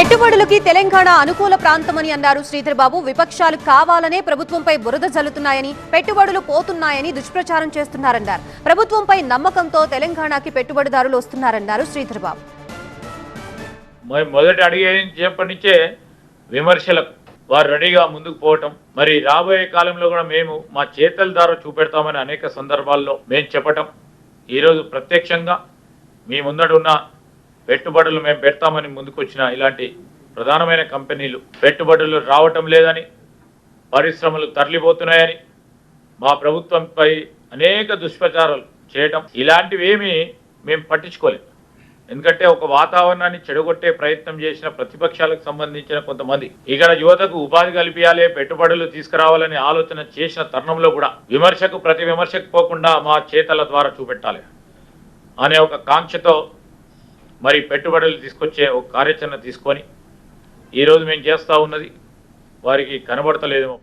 పెట్టుబడులకి తెలంగాణ అనుకూల ప్రాంతమని అన్నారు శ్రీధర్ బాబు. విపక్షాలు కావాలనే ప్రభుత్వంపై బురద జల్లుతున్నాయని, పెట్టుబడులు పోతున్నాయని దుష్ప్రచారం చేస్తున్నారన్నారు. ప్రభుత్వంపై నమ్మకంతో తెలంగాణకి పెట్టుబడిదారులు వస్తున్నారన్నారు శ్రీధర్ బాబు. మొదటి అడిగేప్పటి నుంచే విమర్శలకు వారు రెడీగా ముందుకు పోవటం, మరి రాబోయే కాలంలో కూడా మేము మా చేతల ద్వారా చూపెడతామని అనేక సందర్భాల్లో మేము చెప్పటం, ఈరోజు ప్రత్యక్షంగా మీ ముందడున్న పెట్టుబడులు మేము పెడతామని ముందుకొచ్చిన ఇలాంటి ప్రధానమైన కంపెనీలు పెట్టుబడులు రావటం లేదని, పరిశ్రమలు తరలిపోతున్నాయని, మా ప్రభుత్వంపై అనేక దుష్ప్రచారాలు చేయటం, ఇలాంటివేమీ మేము పట్టించుకోలేము. ఎందుకంటే ఒక వాతావరణాన్ని చెడగొట్టే ప్రయత్నం చేసిన ప్రతిపక్షాలకు సంబంధించిన కొంతమంది ఇక్కడ యువతకు ఉపాధి కల్పించాలి, పెట్టుబడులు తీసుకురావాలని ఆలోచన చేసిన తరుణంలో కూడా ప్రతి విమర్శకు పోకుండా మా చేతల ద్వారా చూపెట్టాలి అనే ఒక కాంక్షతో మరి పెట్టుబడులు తీసుకొచ్చే ఒక కార్యాచరణ తీసుకొని ఈరోజు మేము చేస్తూ ఉన్నది వారికి కనబడతలేదేమో.